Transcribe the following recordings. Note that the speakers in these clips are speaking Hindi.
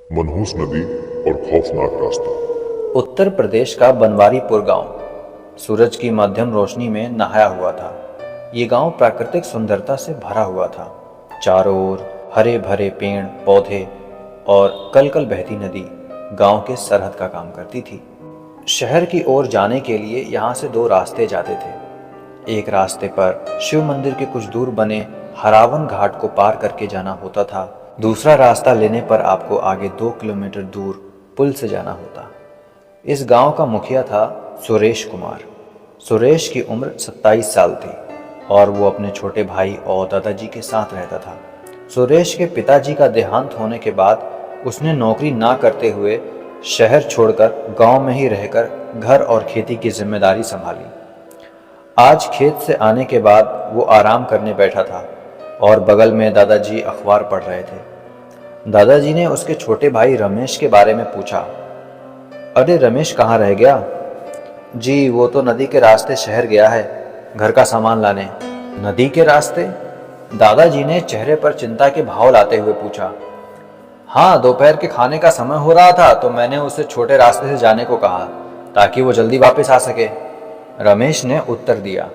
मनहूस नदी और खौफनाक रास्ता। उत्तर प्रदेश का बनवारीपुर गांव सूरज की मध्यम रोशनी में नहाया हुआ था। ये गांव प्राकृतिक सुंदरता से भरा हुआ था। चारों ओर हरे भरे पेड़ पौधे और कल कल बहती नदी गांव के सरहद का काम करती थी। शहर की ओर जाने के लिए यहाँ से दो रास्ते जाते थे। एक रास्ते पर शिव मंदिर के कुछ दूर बने हरावन घाट को पार करके जाना होता था। दूसरा रास्ता लेने पर आपको आगे 2 किलोमीटर दूर पुल से जाना होता। इस गांव का मुखिया था सुरेश कुमार। सुरेश की उम्र 27 साल थी और वो अपने छोटे भाई और दादाजी के साथ रहता था। सुरेश के पिताजी का देहांत होने के बाद उसने नौकरी ना करते हुए शहर छोड़कर गांव में ही रहकर घर और खेती की जिम्मेदारी संभाली। आज खेत से आने के बाद वो आराम करने बैठा था और बगल में दादाजी अखबार पढ़ रहे थे। दादाजी ने उसके छोटे भाई रमेश के बारे में पूछा। अरे रमेश कहाँ रह गया? जी वो तो नदी के रास्ते शहर गया है, घर का सामान लाने। नदी के रास्ते? दादाजी ने चेहरे पर चिंता के भाव लाते हुए पूछा। हाँ, दोपहर के खाने का समय हो रहा था तो मैंने उसे छोटे रास्ते से जाने को कहा ताकि वो जल्दी वापस आ सके। रमेश ने उत्तर दिया।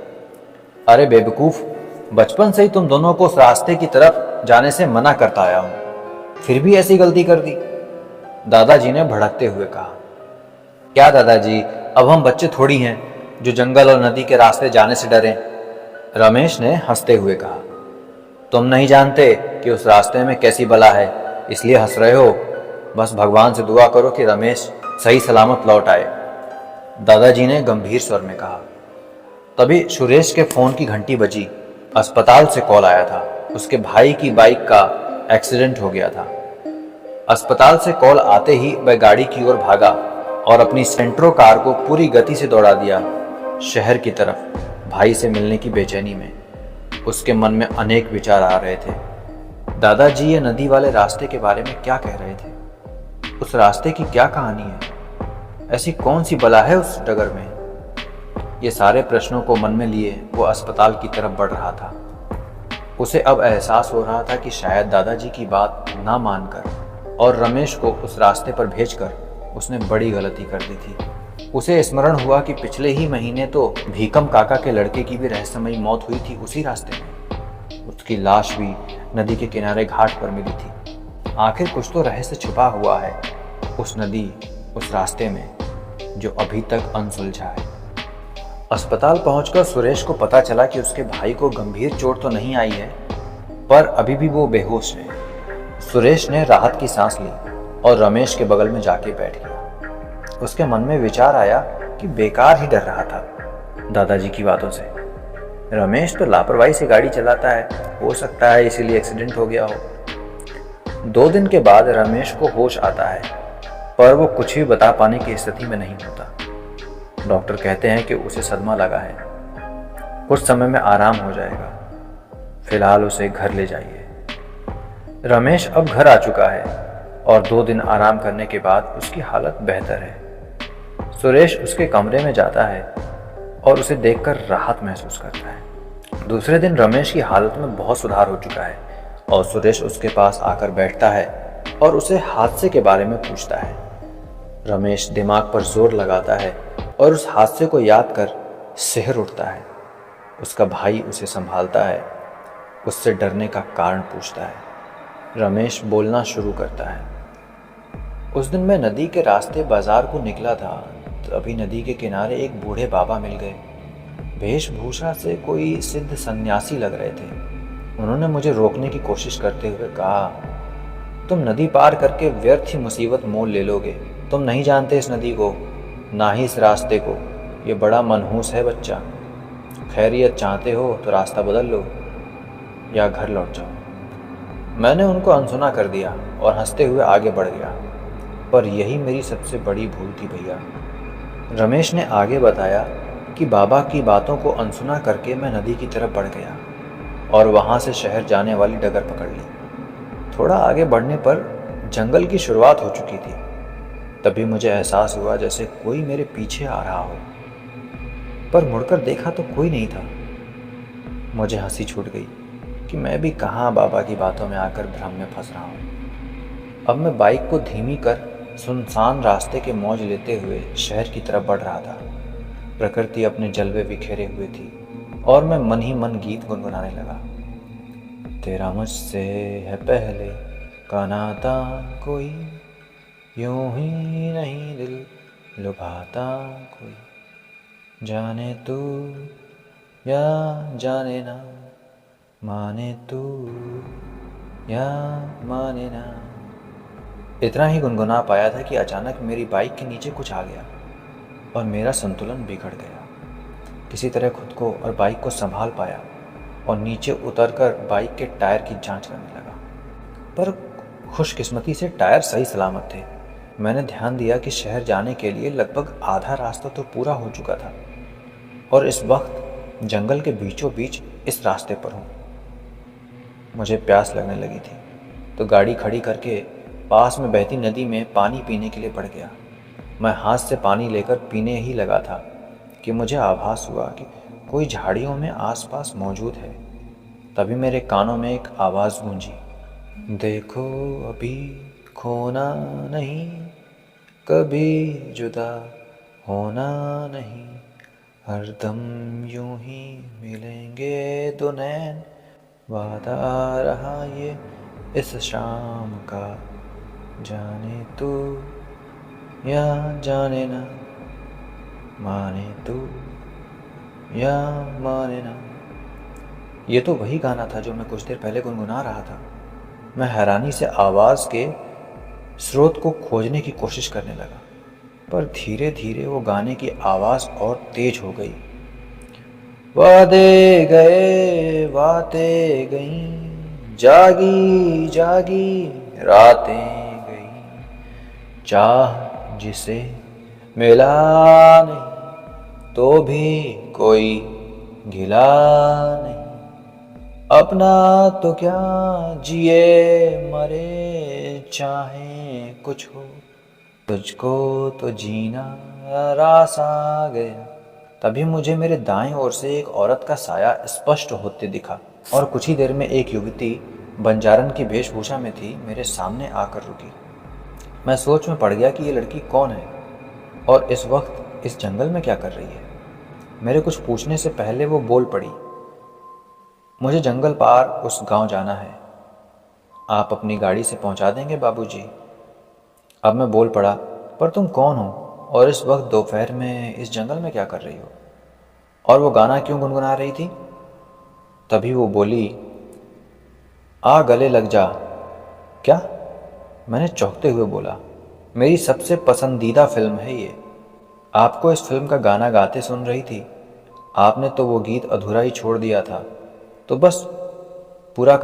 अरे बेवकूफ, बचपन से ही तुम दोनों को उस रास्ते की तरफ जाने से मना करता आया हूं, फिर भी ऐसी गलती कर दी, दादाजी ने भड़कते हुए कहा। क्या दादाजी, अब हम बच्चे थोड़ी हैं जो जंगल और नदी के रास्ते जाने से डरें, रमेश ने हंसते हुए कहा। तुम नहीं जानते कि उस रास्ते में कैसी बला है, इसलिए हंस रहे हो। बस भगवान से दुआ करो कि रमेश सही सलामत लौट आए, दादाजी ने गंभीर स्वर में कहा। तभी सुरेश के फोन की घंटी बजी। अस्पताल से कॉल आया था। उसके भाई की बाइक का एक्सीडेंट हो गया था। अस्पताल से कॉल आते ही वह गाड़ी की ओर भागा और अपनी सेंट्रो कार को पूरी गति से दौड़ा दिया शहर की तरफ, भाई से मिलने की बेचैनी में। उसके मन में अनेक विचार आ रहे थे। दादाजी ये नदी वाले रास्ते के बारे में क्या कह रहे थे? उस रास्ते की क्या कहानी है? ऐसी कौन सी बला है उस डगर में? ये सारे प्रश्नों को मन में लिए वो अस्पताल की तरफ बढ़ रहा था। उसे अब एहसास हो रहा था कि शायद दादाजी की बात ना मानकर और रमेश को उस रास्ते पर भेजकर उसने बड़ी गलती कर दी थी। उसे स्मरण हुआ कि पिछले ही महीने तो भीकम काका के लड़के की भी रहस्यमयी मौत हुई थी उसी रास्ते में। उसकी लाश भी नदी के किनारे घाट पर मिली थी। आखिर कुछ तो रहस्य छुपा हुआ है उस नदी, उस रास्ते में, जो अभी तक अनसुलझा है। अस्पताल पहुंचकर सुरेश को पता चला कि उसके भाई को गंभीर चोट तो नहीं आई है, पर अभी भी वो बेहोश है। सुरेश ने राहत की सांस ली और रमेश के बगल में जाके बैठ गया। उसके मन में विचार आया कि बेकार ही डर रहा था दादाजी की बातों से। रमेश तो लापरवाही से गाड़ी चलाता है, हो सकता है इसीलिए एक्सीडेंट हो गया हो। 2 दिन के बाद रमेश को होश आता है, पर वो कुछ भी बता पाने की स्थिति में नहीं होता। डॉक्टर कहते हैं कि उसे सदमा लगा है, कुछ समय में आराम हो जाएगा, फिलहाल उसे घर ले जाइए। रमेश अब घर आ चुका है और 2 दिन आराम करने के बाद उसकी हालत बेहतर है। सुरेश उसके कमरे में जाता है और उसे देखकर राहत महसूस करता है। दूसरे दिन रमेश की हालत में बहुत सुधार हो चुका है और सुरेश उसके पास आकर बैठता है और उसे हादसे के बारे में पूछता है। रमेश दिमाग पर जोर लगाता है और उस हादसे को याद कर सिहर उठता है। उसका भाई उसे संभालता है, उससे डरने का कारण पूछता है। रमेश बोलना शुरू करता है। उस दिन मैं नदी के रास्ते बाजार को निकला था, तभी नदी के किनारे एक बूढ़े बाबा मिल गए। वेशभूषा से कोई सिद्ध सन्यासी लग रहे थे। उन्होंने मुझे रोकने की कोशिश करते हुए कहा, तुम नदी पार करके व्यर्थ ही मुसीबत मोल ले लोगे। तुम नहीं जानते इस नदी को, ना ही इस रास्ते को। ये बड़ा मनहूस है बच्चा। खैरियत चाहते हो तो रास्ता बदल लो या घर लौट जाओ। मैंने उनको अनसुना कर दिया और हंसते हुए आगे बढ़ गया, पर यही मेरी सबसे बड़ी भूल थी भैया। रमेश ने आगे बताया कि बाबा की बातों को अनसुना करके मैं नदी की तरफ बढ़ गया और वहाँ से शहर जाने वाली डगर पकड़ ली। थोड़ा आगे बढ़ने पर जंगल की शुरुआत हो चुकी थी। तभी मुझे एहसास हुआ जैसे कोई मेरे पीछे आ रहा हो, पर मुड़कर देखा तो कोई नहीं था। मुझे हंसी छूट गई कि मैं भी कहाँ बाबा की बातों में आकर भ्रम में फंस रहा हूँ। अब मैं बाइक को धीमी कर सुनसान रास्ते के मौज लेते हुए शहर की तरफ बढ़ रहा था। प्रकृति अपने जलवे बिखेरे हुए थी और मैं मन ही मन गीत गुनगुनाने लगा। तेरा मुझसे है पहले का नाता कोई, यूं ही नहीं दिल लुभाता कोई, जाने तू या जाने ना, माने तू या माने ना। इतना ही गुनगुना पाया था कि अचानक मेरी बाइक के नीचे कुछ आ गया और मेरा संतुलन बिगड़ गया। किसी तरह खुद को और बाइक को संभाल पाया और नीचे उतरकर बाइक के टायर की जांच करने लगा। पर खुशकिस्मती से टायर सही सलामत थे। मैंने ध्यान दिया कि शहर जाने के लिए लगभग आधा रास्ता तो पूरा हो चुका था और इस वक्त जंगल के बीचों बीच इस रास्ते पर हूँ। मुझे प्यास लगने लगी थी तो गाड़ी खड़ी करके पास में बहती नदी में पानी पीने के लिए बढ़ गया। मैं हाथ से पानी लेकर पीने ही लगा था कि मुझे आभास हुआ कि कोई झाड़ियों में आसपास मौजूद है। तभी मेरे कानों में एक आवाज़ गूंजी, देखो अभी खोना नहीं, कभी जुदा होना नहीं, हरदम यूं ही मिलेंगे दो नैन, वादा रहा ये इस शाम का, जाने तू या जाने ना, माने तू या माने ना। ये तो वही गाना था जो मैं कुछ देर पहले गुनगुना रहा था। मैं हैरानी से आवाज़ के स्रोत को खोजने की कोशिश करने लगा, पर धीरे धीरे वो गाने की आवाज़ और तेज हो गई। वादे गए बातें गईं, जागी जागी रातें गईं, चाह जिसे मिला नहीं तो भी कोई गिला नहीं, अपना तो क्या जिए मरे चाहे कुछ हो, तुझको तो जीना रास आ गया। तभी मुझे मेरे दाएं ओर से एक औरत का साया स्पष्ट होते दिखा और कुछ ही देर में एक युवती बंजारन की वेशभूषा में थी मेरे सामने आकर रुकी। मैं सोच में पड़ गया कि ये लड़की कौन है और इस वक्त इस जंगल में क्या कर रही है। मेरे कुछ पूछने से पहले वो बोल पड़ी, मुझे जंगल पार उस गांव जाना है, आप अपनी गाड़ी से पहुंचा देंगे बाबूजी। अब मैं बोल पड़ा, पर तुम कौन हो और इस वक्त दोपहर में इस जंगल में क्या कर रही हो, और वो गाना क्यों गुनगुना रही थी। तभी वो बोली, आ गले लग जा। क्या? मैंने चौंकते हुए बोला, मेरी सबसे पसंदीदा फिल्म है ये। आपको इस फिल्म का गाना गाते सुन रही थी, आपने तो वो गीत अधूरा ही छोड़ दिया था, तो बस पूरा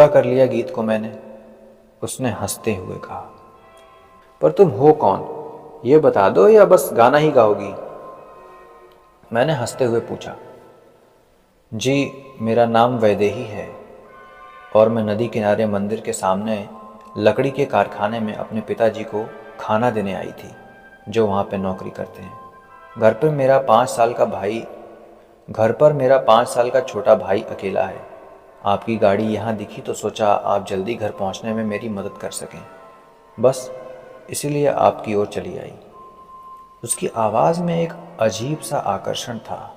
कर लिया गीत को मैंने, उसने हंसते हुए कहा। पर तुम हो कौन, ये बता दो या बस गाना ही गाओगी। मैंने हंसते हुए पूछा। जी, मेरा नाम वैदेही है और मैं नदी किनारे मंदिर के सामने लकड़ी के कारखाने में अपने पिताजी को खाना देने आई थी, जो वहाँ पे नौकरी करते हैं। घर पर मेरा 5 साल का छोटा भाई अकेला है। आपकी गाड़ी यहाँ दिखी तो सोचा आप जल्दी घर पहुँचने में मेरी मदद कर सकें, बस इसीलिए आपकी ओर चली आई। उसकी आवाज़ में एक अजीब सा आकर्षण था।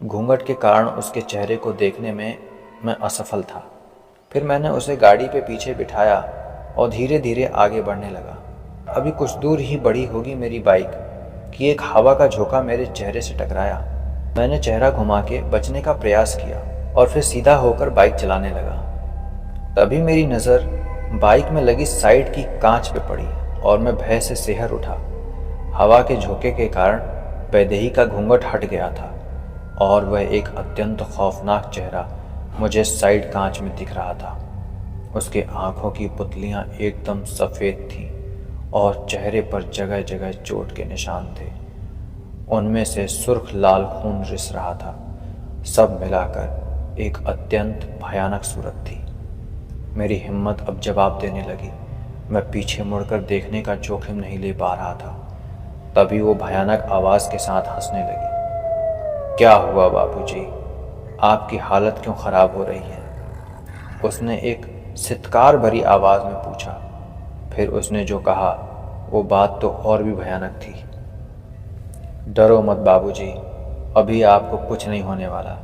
घूंघट के कारण उसके चेहरे को देखने में मैं असफल था। फिर मैंने उसे गाड़ी पे पीछे बिठाया और धीरे धीरे आगे बढ़ने लगा। अभी कुछ दूर ही बढ़ी होगी मेरी बाइक कि एक हवा का झोंका मेरे चेहरे से टकराया। मैंने चेहरा घुमा के बचने का प्रयास किया और फिर सीधा होकर बाइक चलाने लगा। तभी मेरी नज़र बाइक में लगी साइड की कांच पे पड़ी और मैं भय से सिहर उठा। हवा के झोंके के कारण वैदेही का घूंघट हट गया था और वह एक अत्यंत खौफनाक चेहरा मुझे साइड कांच में दिख रहा था। उसके आंखों की पुतलियां एकदम सफ़ेद थीं और चेहरे पर जगह जगह चोट के निशान थे। उनमें से सुर्ख लाल खून रिस रहा था। सब मिलाकर एक अत्यंत भयानक सूरत थी। मेरी हिम्मत अब जवाब देने लगी। मैं पीछे मुड़कर देखने का जोखिम नहीं ले पा रहा था। तभी वो भयानक आवाज़ के साथ हंसने लगी। क्या हुआ बाबूजी, आपकी हालत क्यों ख़राब हो रही है? उसने एक सित्कार भरी आवाज में पूछा। फिर उसने जो कहा वो बात तो और भी भयानक थी। डरो मत बाबूजी, अभी आपको कुछ नहीं होने वाला।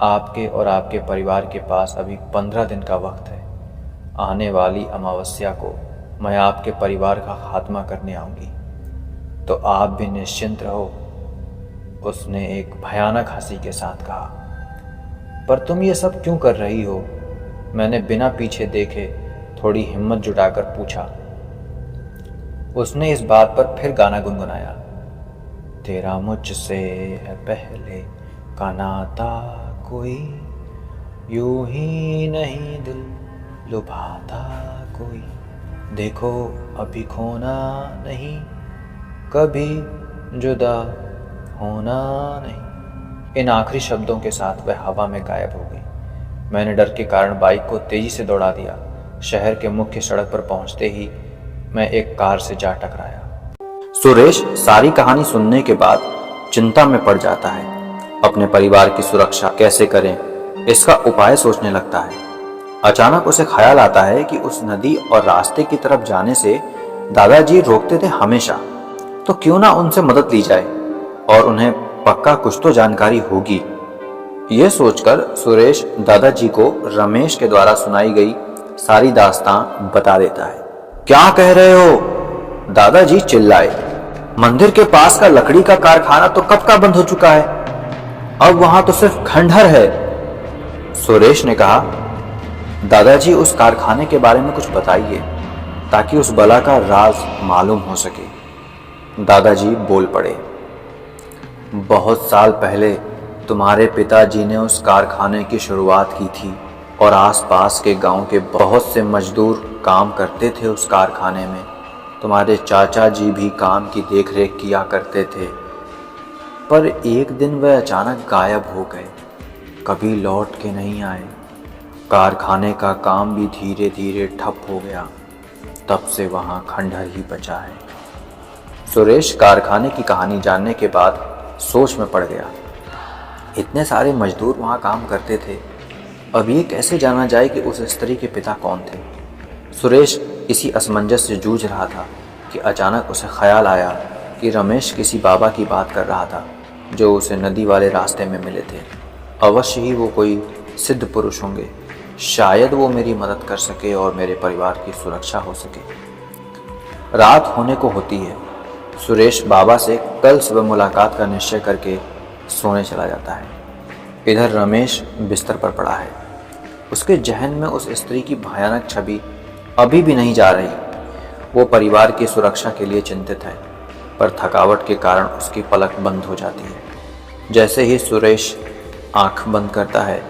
आपके और आपके परिवार के पास अभी 15 दिन का वक्त है। आने वाली अमावस्या को मैं आपके परिवार का खात्मा करने आऊंगी, तो आप भी निश्चिंत रहो, उसने एक भयानक हंसी के साथ कहा। पर तुम ये सब क्यों कर रही हो? मैंने बिना पीछे देखे थोड़ी हिम्मत जुटाकर पूछा। उसने इस बात पर फिर गाना गुनगुनाया। तेरा मुझसे है पहले का नाता कोई, यूं ही नहीं दिल लुभाता कोई, देखो अभी खोना नहीं, कभी जुदा होना नहीं। इन आखिरी शब्दों के साथ वह हवा में गायब हो गई। मैंने डर के कारण बाइक को तेजी से दौड़ा दिया। शहर के मुख्य सड़क पर पहुंचते ही मैं एक कार से जा टकराया। सुरेश सारी कहानी सुनने के बाद चिंता में पड़ जाता है। अपने परिवार की सुरक्षा कैसे करें, इसका उपाय सोचने लगता है। अचानक उसे ख्याल आता है कि उस नदी और रास्ते की तरफ जाने से दादाजी रोकते थे हमेशा, तो क्यों ना उनसे मदद ली जाए और उन्हें पक्का कुछ तो जानकारी होगी। यह सोचकर सुरेश दादाजी को रमेश के द्वारा सुनाई गई सारी दास्तां बता देता है। क्या कह रहे हो? दादाजी चिल्लाए। मंदिर के पास का लकड़ी का कारखाना तो कब का बंद हो चुका है, अब वहां तो सिर्फ खंडहर है। सुरेश ने कहा, दादाजी उस कारखाने के बारे में कुछ बताइए ताकि उस बला का राज मालूम हो सके। दादाजी बोल पड़े। बहुत साल पहले तुम्हारे पिताजी ने उस कारखाने की शुरुआत की थी और आसपास के गांव के बहुत से मजदूर काम करते थे उस कारखाने में। तुम्हारे चाचा जी भी काम की देखरेख किया करते थे, पर एक दिन वह अचानक गायब हो गए, कभी लौट के नहीं आए। कारखाने का काम भी धीरे धीरे ठप हो गया, तब से वहां खंडहर ही बचा है। सुरेश कारखाने की कहानी जानने के बाद सोच में पड़ गया। इतने सारे मजदूर वहां काम करते थे, अब ये कैसे जाना जाए कि उस स्त्री के पिता कौन थे? सुरेश इसी असमंजस से जूझ रहा था कि अचानक उसे ख्याल आया कि रमेश किसी बाबा की बात कर रहा था जो उसे नदी वाले रास्ते में मिले थे। अवश्य ही वो कोई सिद्ध पुरुष होंगे, शायद वो मेरी मदद कर सके और मेरे परिवार की सुरक्षा हो सके। रात होने को होती है। सुरेश बाबा से कल सुबह मुलाकात का निश्चय करके सोने चला जाता है। इधर रमेश बिस्तर पर पड़ा है। उसके जहन में उस स्त्री की भयानक छवि अभी भी नहीं जा रही। वो परिवार की सुरक्षा के लिए चिंतित है, पर थकावट के कारण उसकी पलक बंद हो जाती है। जैसे ही सुरेश आंख बंद करता है,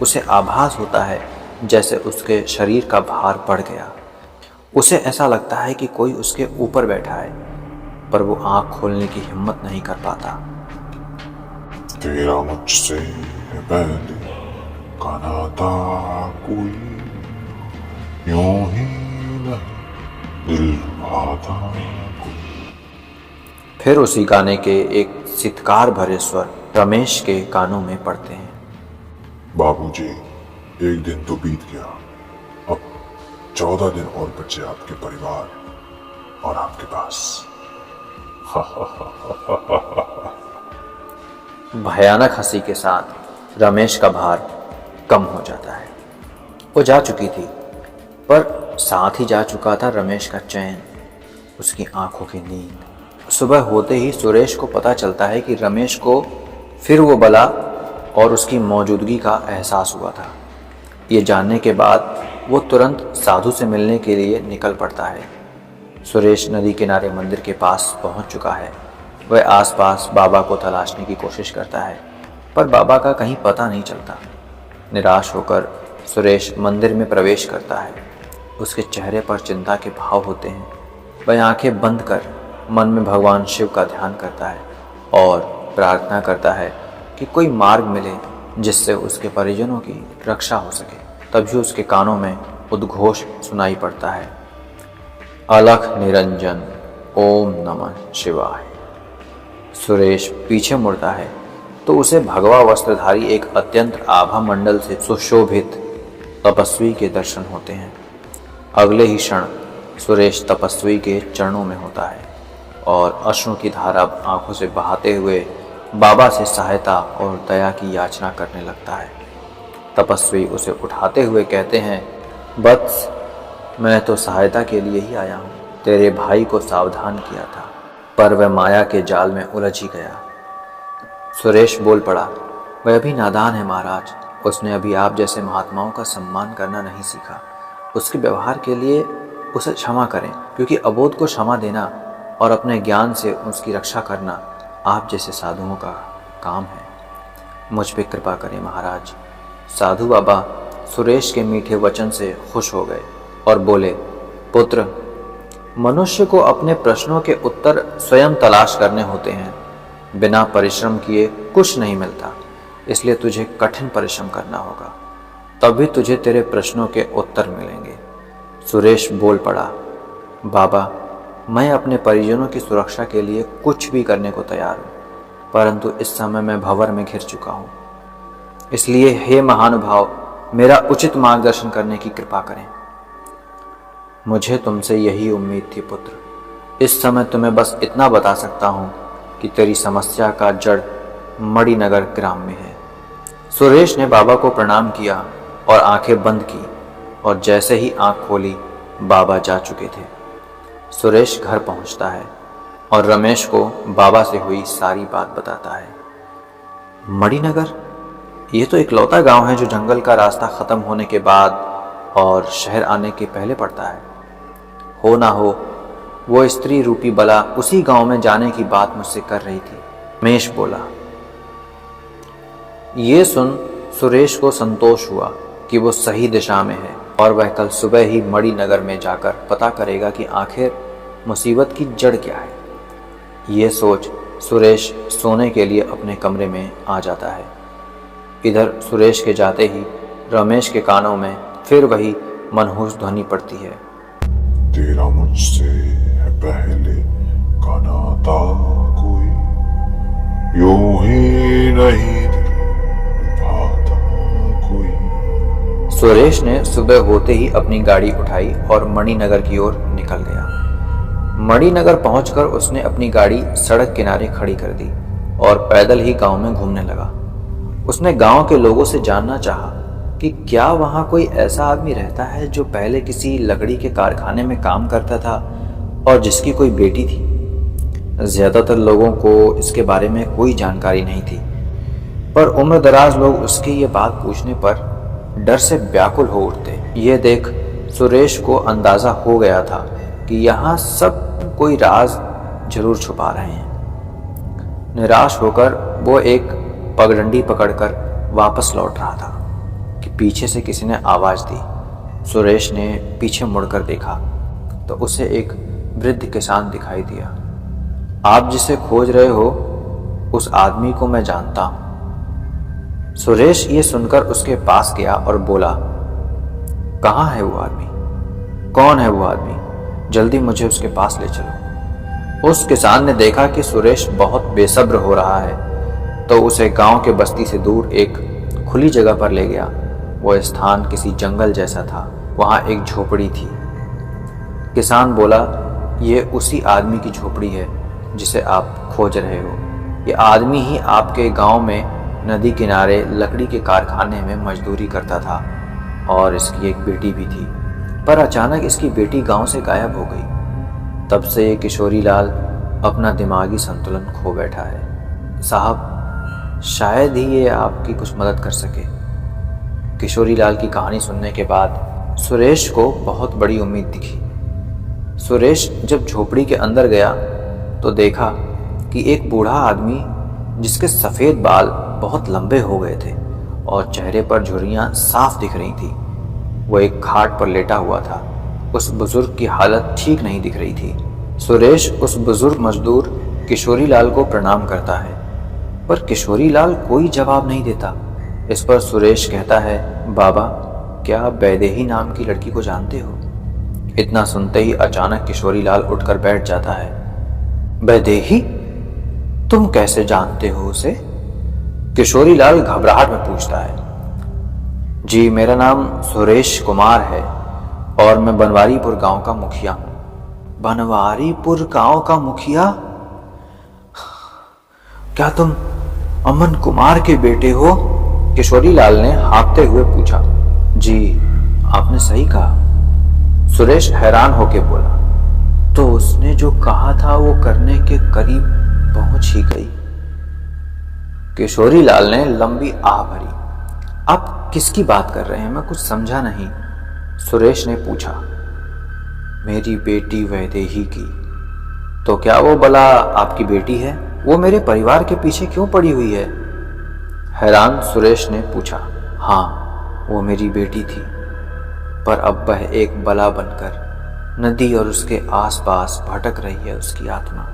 उसे आभास होता है जैसे उसके शरीर का भार बढ़ गया। उसे ऐसा लगता है कि कोई उसके ऊपर बैठा है, पर वो आंख खोलने की हिम्मत नहीं कर पाता। तेरा मुझसे है पहले का नाता कोई, यूं ही नहीं दिल लुभाता कोई। फिर उसी गाने के एक सितकार भरे स्वर रमेश के कानों में पड़ते हैं। बाबूजी, एक दिन तो बीत गया, अब 14 दिन और बचे आपके परिवार और आपके पास। भयानक हंसी के साथ रमेश का भार कम हो जाता है। वो जा चुकी थी, पर साथ ही जा चुका था रमेश का चैन, उसकी आंखों की नींद। सुबह होते ही सुरेश को पता चलता है कि रमेश को फिर वो बला और उसकी मौजूदगी का एहसास हुआ था। ये जानने के बाद वो तुरंत साधु से मिलने के लिए निकल पड़ता है। सुरेश नदी किनारे मंदिर के पास पहुंच चुका है। वह आसपास बाबा को तलाशने की कोशिश करता है, पर बाबा का कहीं पता नहीं चलता। निराश होकर सुरेश मंदिर में प्रवेश करता है। उसके चेहरे पर चिंता के भाव होते हैं। वह आंखें बंद कर मन में भगवान शिव का ध्यान करता है और प्रार्थना करता है कि कोई मार्ग मिले जिससे उसके परिजनों की रक्षा हो सके। तभी उसके कानों में उद्घोष सुनाई पड़ता है, अलख निरंजन ओम नमः शिवाय। सुरेश पीछे मुड़ता है तो उसे भगवा वस्त्रधारी एक अत्यंत आभा मंडल से सुशोभित तपस्वी के दर्शन होते हैं। अगले ही क्षण सुरेश तपस्वी के चरणों में होता है और अश्रु की धारा आंखों से बहाते हुए बाबा से सहायता और दया की याचना करने लगता है। तपस्वी उसे उठाते हुए कहते हैं, वत्स, मैं तो सहायता के लिए ही आया हूँ। तेरे भाई को सावधान किया था, पर वह माया के जाल में उलझ ही गया। सुरेश बोल पड़ा, वह अभी नादान है महाराज। उसने अभी आप जैसे महात्माओं का सम्मान करना नहीं सीखा। उसके व्यवहार के लिए उसे क्षमा करें, क्योंकि अबोध को क्षमा देना और अपने ज्ञान से उसकी रक्षा करना आप जैसे साधुओं का काम है। मुझ पे कृपा करें महाराज। साधु बाबा सुरेश के मीठे वचन से खुश हो गए और बोले, पुत्र, मनुष्य को अपने प्रश्नों के उत्तर स्वयं तलाश करने होते हैं। बिना परिश्रम किए कुछ नहीं मिलता, इसलिए तुझे कठिन परिश्रम करना होगा, तभी तुझे तेरे प्रश्नों के उत्तर मिलेंगे। सुरेश बोल पड़ा, बाबा, मैं अपने परिजनों की सुरक्षा के लिए कुछ भी करने को तैयार हूँ, परंतु इस समय मैं भंवर में घिर चुका हूँ। इसलिए हे महानुभाव, मेरा उचित मार्गदर्शन करने की कृपा करें। मुझे तुमसे यही उम्मीद थी पुत्र। इस समय तुम्हें बस इतना बता सकता हूँ कि तेरी समस्या का जड़ मणिनगर ग्राम में है। सुरेश ने बाबा को प्रणाम किया और आंखें बंद की, और जैसे ही आंख खोली बाबा जा चुके थे। सुरेश घर पहुंचता है और रमेश को बाबा से हुई सारी बात बताता है। मणिनगर, ये तो इकलौता गांव है जो जंगल का रास्ता खत्म होने के बाद और शहर आने के पहले पड़ता है। हो ना हो वो स्त्री रूपी बला उसी गांव में जाने की बात मुझसे कर रही थी। रमेश बोला। ये सुन सुरेश को संतोष हुआ कि वो सही दिशा में है और वह कल सुबह ही मणिनगर में जाकर पता करेगा कि आखिर मुसीबत की जड़ क्या है। ये सोच सुरेश सोने के लिए अपने कमरे में आ जाता है। इधर सुरेश के जाते ही रमेश के कानों में फिर वही मनहूस ध्वनि पड़ती है, तेरा मुझसे है पहले का नाता कोई, यूं ही नहीं भाता कोई। सुरेश ने सुबह होते ही अपनी गाड़ी उठाई और मणिनगर की ओर निकल गया। मणिनगर पहुंचकर उसने अपनी गाड़ी सड़क किनारे खड़ी कर दी और पैदल ही गांव में घूमने लगा। उसने गांव के लोगों से जानना चाहा कि क्या वहां कोई ऐसा आदमी रहता है जो पहले किसी लकड़ी के कारखाने में काम करता था और जिसकी कोई बेटी थी। ज्यादातर लोगों को इसके बारे में कोई जानकारी नहीं थी, पर उम्रदराज लोग उसकी ये बात पूछने पर डर से व्याकुल हो उठते। ये देख सुरेश को अंदाजा हो गया था कि यहाँ सब कोई राज जरूर छुपा रहे हैं। निराश होकर वो एक पगडंडी पकड़कर वापस लौट रहा था कि पीछे से किसी ने आवाज दी। सुरेश ने पीछे मुड़कर देखा तो उसे एक वृद्ध किसान दिखाई दिया। आप जिसे खोज रहे हो उस आदमी को मैं जानता हूं। सुरेश ये सुनकर उसके पास गया और बोला, कहाँ है वो आदमी? कौन है वो आदमी? जल्दी मुझे उसके पास ले चलो। उस किसान ने देखा कि सुरेश बहुत बेसब्र हो रहा है तो उसे गांव के बस्ती से दूर एक खुली जगह पर ले गया। वो स्थान किसी जंगल जैसा था। वहां एक झोपड़ी थी। किसान बोला, ये उसी आदमी की झोपड़ी है जिसे आप खोज रहे हो। ये आदमी ही आपके गांव में नदी किनारे लकड़ी के कारखाने में मजदूरी करता था और इसकी एक बेटी भी थी, पर अचानक इसकी बेटी गांव से गायब हो गई। तब से ये किशोरी लाल अपना दिमागी संतुलन खो बैठा है। साहब, शायद ही ये आपकी कुछ मदद कर सके। किशोरी लाल की कहानी सुनने के बाद सुरेश को बहुत बड़ी उम्मीद दिखी। सुरेश जब झोपड़ी के अंदर गया तो देखा कि एक बूढ़ा आदमी जिसके सफ़ेद बाल बहुत लंबे हो गए थे और चेहरे पर झुर्रियाँ साफ दिख रही थी, वो एक खाट पर लेटा हुआ था। उस बुजुर्ग की हालत ठीक नहीं दिख रही थी। सुरेश उस बुजुर्ग मजदूर किशोरी लाल को प्रणाम करता है, पर किशोरी लाल कोई जवाब नहीं देता। इस पर सुरेश कहता है, बाबा, क्या आप वैदेही नाम की लड़की को जानते हो? इतना सुनते ही अचानक किशोरी लाल उठकर बैठ जाता है। वैदेही? तुम कैसे जानते हो उसे? किशोरी लाल घबराहट में पूछता है। जी, मेरा नाम सुरेश कुमार है और मैं बनवारीपुर गांव का मुखिया हूँ। बनवारीपुर गांव का मुखिया? क्या तुम अमन कुमार के बेटे हो? किशोरी लाल ने हाँफते हुए पूछा। जी, आपने सही कहा, सुरेश हैरान होकर बोला। तो उसने जो कहा था वो करने के करीब पहुंच ही गई। किशोरी लाल ने लंबी आह भरी। आप किसकी बात कर रहे हैं? मैं कुछ समझा नहीं। सुरेश ने पूछा। मेरी बेटी वैदेही की। तो क्या वो बला आपकी बेटी है? वो मेरे परिवार के पीछे क्यों पड़ी हुई है? हैरान सुरेश ने पूछा। हाँ, वो मेरी बेटी थी, पर अब वह एक बला बनकर नदी और उसके आसपास भटक रही है उसकी आत्मा।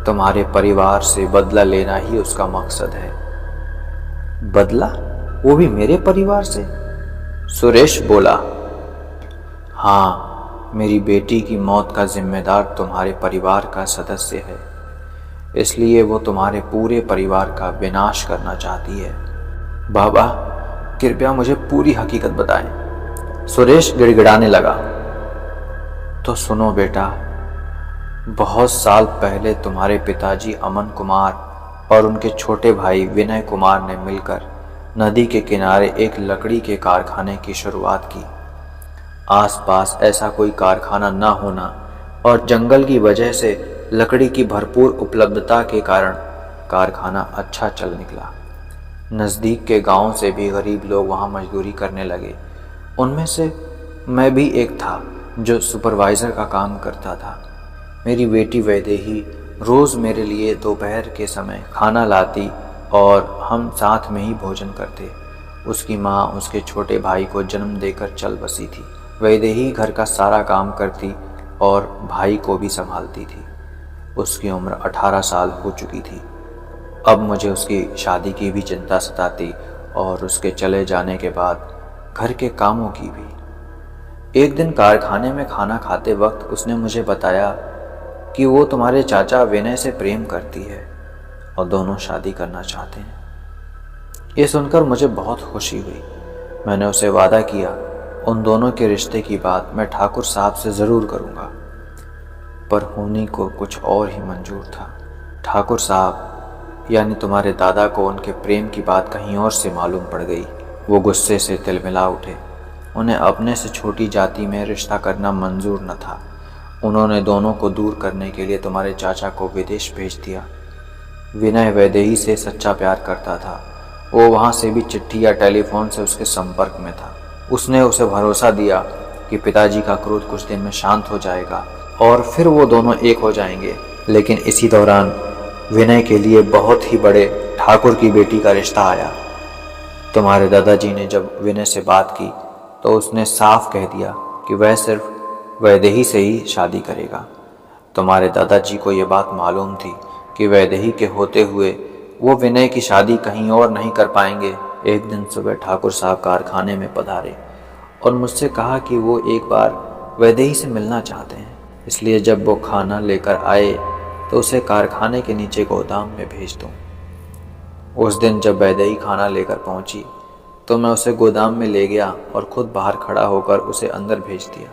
तुम्हारे परिवार से बदला लेना ही उसका मकसद है। बदला? वो भी मेरे परिवार से? सुरेश बोला। हाँ, मेरी बेटी की मौत का जिम्मेदार तुम्हारे परिवार का सदस्य है, इसलिए वो तुम्हारे पूरे परिवार का विनाश करना चाहती है। बाबा, कृपया मुझे पूरी हकीकत बताएं। सुरेश गिड़गिड़ाने लगा। तो सुनो बेटा, बहुत साल पहले तुम्हारे पिताजी अमन कुमार और उनके छोटे भाई विनय कुमार ने मिलकर नदी के किनारे एक लकड़ी के कारखाने की शुरुआत की। आसपास ऐसा कोई कारखाना न होना और जंगल की वजह से लकड़ी की भरपूर उपलब्धता के कारण कारखाना अच्छा चल निकला। नज़दीक के गांव से भी गरीब लोग वहां मजदूरी करने लगे। उनमें से मैं भी एक था जो सुपरवाइज़र का काम करता था। मेरी बेटी वैदेही रोज़ मेरे लिए दोपहर के समय खाना लाती और हम साथ में ही भोजन करते। उसकी माँ उसके छोटे भाई को जन्म देकर चल बसी थी। वैदेही घर का सारा काम करती और भाई को भी संभालती थी। उसकी उम्र 18 साल हो चुकी थी। अब मुझे उसकी शादी की भी चिंता सताती और उसके चले जाने के बाद घर के कामों की भी। एक दिन कारखाने में खाना खाते वक्त उसने मुझे बताया कि वो तुम्हारे चाचा विनय से प्रेम करती है और दोनों शादी करना चाहते हैं। ये सुनकर मुझे बहुत खुशी हुई। मैंने उसे वादा किया उन दोनों के रिश्ते की बात मैं ठाकुर साहब से ज़रूर करूँगा, पर होनी को कुछ और ही मंजूर था। ठाकुर साहब यानी तुम्हारे दादा को उनके प्रेम की बात कहीं और से मालूम पड़ गई। वो गुस्से से तिलमिला उठे। उन्हें अपने से छोटी जाति में रिश्ता करना मंजूर न था। उन्होंने दोनों को दूर करने के लिए तुम्हारे चाचा को विदेश भेज दिया। विनय वैदेही से सच्चा प्यार करता था। वो वहाँ से भी चिट्ठी या टेलीफोन से उसके संपर्क में था। उसने उसे भरोसा दिया कि पिताजी का क्रोध कुछ दिन में शांत हो जाएगा और फिर वो दोनों एक हो जाएंगे। लेकिन इसी दौरान विनय के लिए बहुत ही बड़े ठाकुर की बेटी का रिश्ता आया। तुम्हारे दादाजी ने जब विनय से बात की तो उसने साफ कह दिया कि वह सिर्फ वैदेही से ही शादी करेगा। तुम्हारे दादाजी को ये बात मालूम थी कि वैदेही के होते हुए वो विनय की शादी कहीं और नहीं कर पाएंगे। एक दिन सुबह ठाकुर साहब कारखाने में पधारे और मुझसे कहा कि वो एक बार वैदेही से मिलना चाहते हैं, इसलिए जब वो खाना लेकर आए तो उसे कारखाने के नीचे गोदाम में भेज दूं। उस दिन जब वैदेही खाना लेकर पहुंची तो मैं उसे गोदाम में ले गया और खुद बाहर खड़ा होकर उसे अंदर भेज दिया।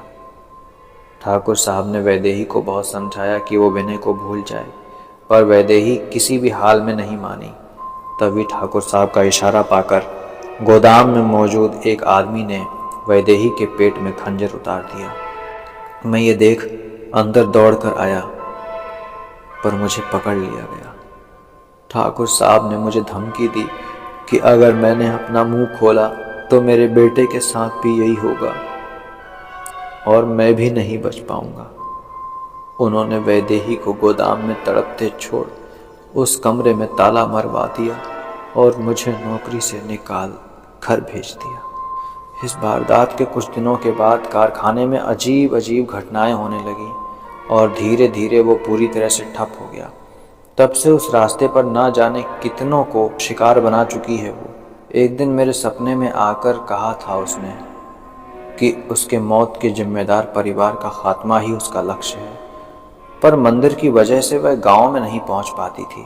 ठाकुर साहब ने वैदेही को बहुत समझाया कि वो विनय को भूल जाए, पर वैदेही किसी भी हाल में नहीं मानी। तभी ठाकुर साहब का इशारा पाकर गोदाम में मौजूद एक आदमी ने वैदेही के पेट में खंजर उतार दिया। मैं ये देख अंदर दौड़कर आया, पर मुझे पकड़ लिया गया। ठाकुर साहब ने मुझे धमकी दी कि अगर मैंने अपना मुंह खोला तो मेरे बेटे के साथ भी यही होगा और मैं भी नहीं बच पाऊंगा। उन्होंने वैदेही को गोदाम में तड़पते छोड़ उस कमरे में ताला मरवा दिया और मुझे नौकरी से निकाल घर भेज दिया। इस वारदात के कुछ दिनों के बाद कारखाने में अजीब अजीब घटनाएं होने लगीं और धीरे धीरे वो पूरी तरह से ठप हो गया। तब से उस रास्ते पर ना जाने कितनों को शिकार बना चुकी है वो। एक दिन मेरे सपने में आकर कहा था उसने कि उसके मौत के जिम्मेदार परिवार का खात्मा ही उसका लक्ष्य है, पर मंदिर की वजह से वह गांव में नहीं पहुंच पाती थी।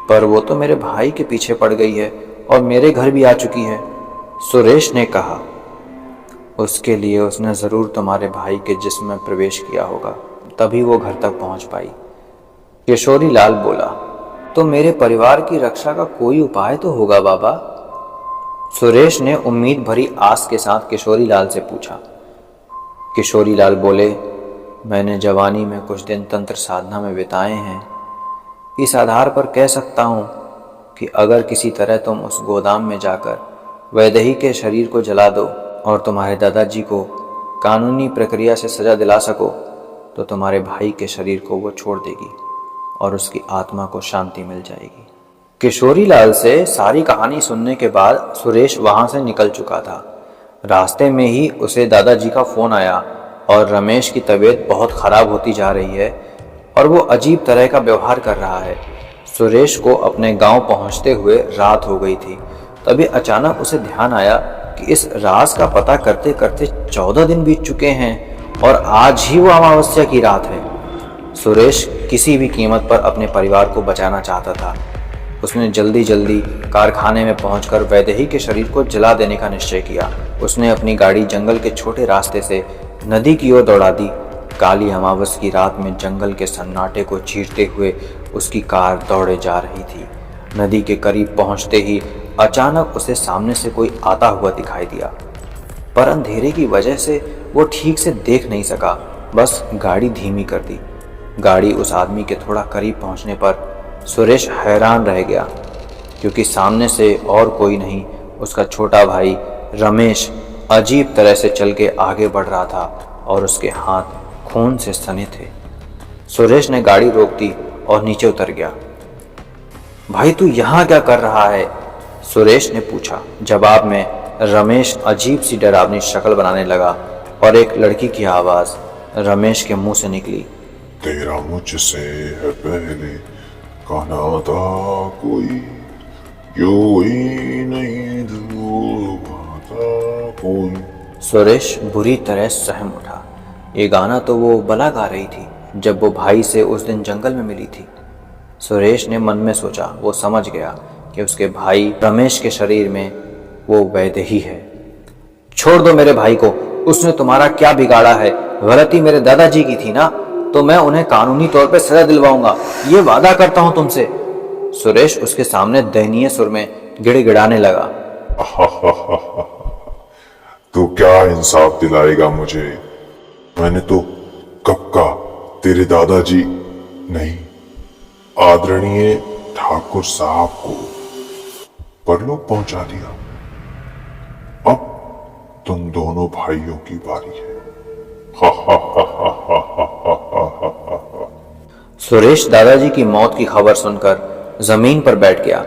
पर वो तो मेरे भाई के पीछे पड़ गई है और मेरे घर भी आ चुकी है। सुरेश ने कहा, उसके लिए उसने ज़रूर तुम्हारे भाई के जिस्म में प्रवेश किया होगा, तभी वो घर तक पहुंच पाई। किशोरी लाल बोला, तो मेरे परिवार की रक्षा का कोई उपाय तो होगा बाबा। सुरेश ने उम्मीद भरी आस के साथ किशोरी लाल से पूछा। किशोरी लाल बोले, मैंने जवानी में कुछ दिन तंत्र साधना में बिताए हैं। इस आधार पर कह सकता हूँ कि अगर किसी तरह तुम उस गोदाम में जाकर वैदेही के शरीर को जला दो और तुम्हारे दादाजी को कानूनी प्रक्रिया से सजा दिला सको तो तुम्हारे भाई के शरीर को वो छोड़ देगी और उसकी आत्मा को शांति मिल जाएगी। किशोरी लाल से सारी कहानी सुनने के बाद सुरेश वहां से निकल चुका था। रास्ते में ही उसे दादाजी का फ़ोन आया और रमेश की तबीयत बहुत ख़राब होती जा रही है और वो अजीब तरह का व्यवहार कर रहा है। सुरेश को अपने गांव पहुंचते हुए रात हो गई थी। तभी अचानक उसे ध्यान आया कि इस राज का पता करते करते 14 दिन बीत चुके हैं और आज ही वो अमावस्या की रात है। सुरेश किसी भी कीमत पर अपने परिवार को बचाना चाहता था। उसने जल्दी जल्दी कारखाने में पहुंचकर वैदेही के शरीर को जला देने का निश्चय किया। उसने अपनी गाड़ी जंगल के छोटे रास्ते से नदी की ओर दौड़ा दी। काली अमावस की रात में जंगल के सन्नाटे को चीरते हुए उसकी कार दौड़े जा रही थी। नदी के करीब पहुंचते ही अचानक उसे सामने से कोई आता हुआ दिखाई दिया, पर अंधेरे की वजह से वो ठीक से देख नहीं सका। बस गाड़ी धीमी कर दी। गाड़ी उस आदमी के थोड़ा करीब पहुंचने पर सुरेश हैरान रह गया, क्योंकि सामने से और कोई नहीं, उसका छोटा भाई रमेश अजीब तरह से चल के आगे बढ़ रहा था और उसके हाथ खून से सने थे। सुरेश ने गाड़ी रोक दी और नीचे उतर गया। भाई तू यहाँ क्या कर रहा है? सुरेश ने पूछा। जवाब में रमेश अजीब सी डरावनी शक्ल बनाने लगा और एक लड़की की आवाज़ रमेश के मुंह से निकली, तेरा मुझसे है पहले कहना था कोई, यूं ही नहीं धूल पाता कोई। सुरेश बुरी तरह सहम उठा। ये गाना तो वो बला गा रही थी जब वो भाई से उस दिन जंगल में मिली थी। सुरेश ने मन में सोचा, वो समझ गया कि उसके भाई रमेश के शरीर में वो वैदेही है। छोड़ दो मेरे भाई को, उसने तुम्हारा क्या बिगाड़ा है? गलती मेरे दादाजी की थी ना, तो मैं उन्हें कानूनी तौर पे सजा दिलवाऊंगा, ये वादा करता हूं तुमसे। सुरेश उसके सामने दयनीय सुर में गिड़गिड़ाने लगा। तू क्या इंसाफ दिलाएगा मुझे? मैंने तो कब का तेरे दादाजी नहीं, आदरणीय ठाकुर साहब को परलोक पहुंचा दिया। अब तुम दोनों भाइयों की बारी है। सुरेश दादाजी की मौत की खबर सुनकर जमीन पर बैठ गया।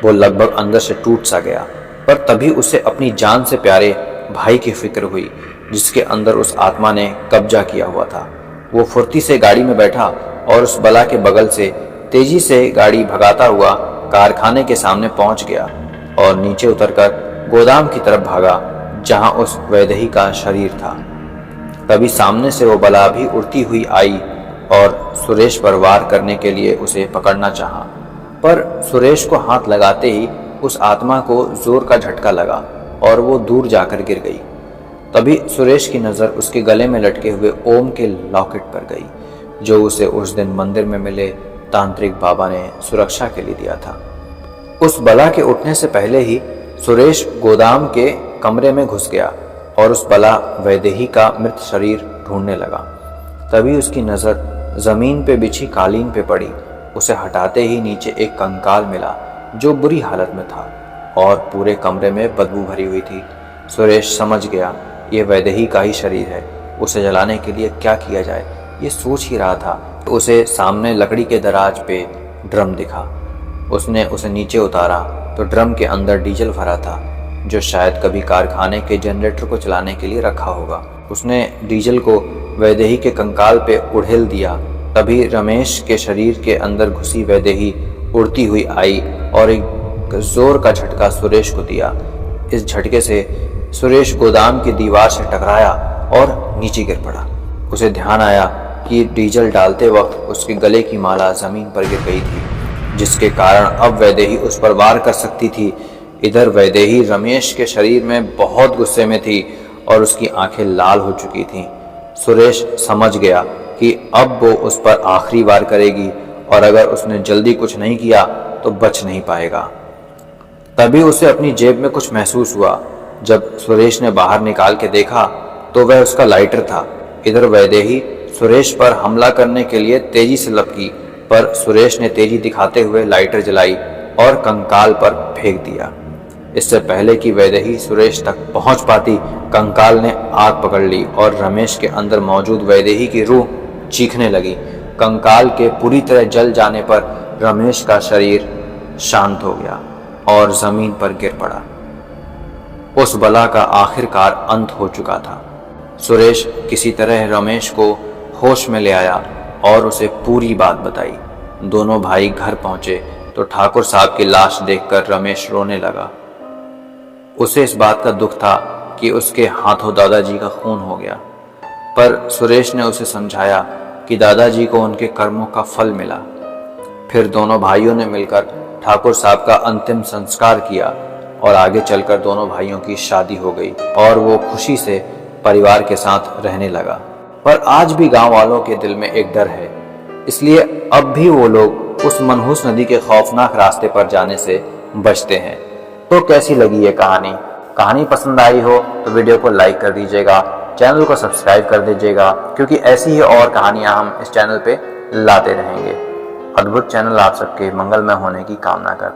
वो लगभग अंदर से टूट सा गया, पर तभी उसे अपनी जान से प्यारे भाई की फिक्र हुई जिसके अंदर उस आत्मा ने कब्जा किया हुआ था। वो फुर्ती से गाड़ी में बैठा और उस बला के बगल से तेजी से गाड़ी भगाता हुआ कारखाने के सामने पहुंच गया और नीचे उतरकर गोदाम की तरफ भागा जहां उस वैदेही का शरीर था। तभी सामने से वो बला भी उड़ती हुई आई और सुरेश पर वार करने के लिए उसे पकड़ना चाहा, पर सुरेश को हाथ लगाते ही उस आत्मा को जोर का झटका लगा और वो दूर जाकर गिर गई। तभी सुरेश की नज़र उसके गले में लटके हुए ओम के लॉकेट पर गई, जो उसे उस दिन मंदिर में मिले तांत्रिक बाबा ने सुरक्षा के लिए दिया था। उस बला के उठने से पहले ही सुरेश गोदाम के कमरे में घुस गया और उस बला वैदेही का मृत शरीर ढूंढने लगा। तभी उसकी नज़र जमीन पे बिछी कालीन पे पड़ी। उसे हटाते ही नीचे एक कंकाल मिला जो बुरी हालत में था और पूरे कमरे में बदबू भरी हुई थी। सुरेश समझ गया ये वैदेही का ही शरीर है। उसे जलाने के लिए क्या किया जाए ये सोच ही रहा था, उसे सामने लकड़ी के दराज पे ड्रम दिखा। उसने उसे नीचे उतारा तो ड्रम के अंदर डीजल भरा था, जो शायद कभी कारखाने के जनरेटर को चलाने के लिए रखा होगा। उसने डीजल को वैदेही के कंकाल पे उड़ेल दिया। तभी रमेश के शरीर के अंदर घुसी वैदेही उड़ती हुई आई और एक जोर का झटका सुरेश को दिया। इस झटके से सुरेश गोदाम की दीवार से टकराया और नीचे गिर पड़ा। उसे ध्यान आया कि डीजल डालते वक्त उसके गले की माला जमीन पर गिर गई थी, जिसके कारण अब वैदेही उस पर वार कर सकती थी। इधर वैदेही रमेश के शरीर में बहुत गुस्से में थी और उसकी आंखें लाल हो चुकी थीं। सुरेश समझ गया कि अब वो उस पर आखिरी वार करेगी और अगर उसने जल्दी कुछ नहीं किया तो बच नहीं पाएगा। तभी उसे अपनी जेब में कुछ महसूस हुआ। जब सुरेश ने बाहर निकाल के देखा तो वह उसका लाइटर था। इधर वैदेही सुरेश पर हमला करने के लिए तेजी से लपकी, पर सुरेश ने तेजी दिखाते हुए लाइटर जलाई और कंकाल पर फेंक दिया। इससे पहले कि वैदेही सुरेश तक पहुंच पाती, कंकाल ने आग पकड़ ली और रमेश के अंदर मौजूद वैदेही की रूह चीखने लगी। कंकाल के पूरी तरह जल जाने पर रमेश का शरीर शांत हो गया और जमीन पर गिर पड़ा। उस बला का आखिरकार अंत हो चुका था। सुरेश किसी तरह रमेश को होश में ले आया और उसे पूरी बात बताई। दोनों भाई घर पहुंचे तो ठाकुर साहब की लाश देखकर रमेश रोने लगा। उसे इस बात का दुख था कि उसके हाथों दादाजी का खून हो गया, पर सुरेश ने उसे समझाया कि दादाजी को उनके कर्मों का फल मिला। फिर दोनों भाइयों ने मिलकर ठाकुर साहब का अंतिम संस्कार किया और आगे चलकर दोनों भाइयों की शादी हो गई और वो खुशी से परिवार के साथ रहने लगा। पर आज भी गांव वालों के दिल में एक डर है, इसलिए अब भी वो लोग उस मनहूस नदी के खौफनाक रास्ते पर जाने से बचते हैं। तो कैसी लगी ये कहानी पसंद आई हो तो वीडियो को लाइक कर दीजिएगा, चैनल को सब्सक्राइब कर दीजिएगा, क्योंकि ऐसी ही और कहानियां हम इस चैनल पे लाते रहेंगे। अद्भुत चैनल आप सबके मंगलमय होने की कामना करता है।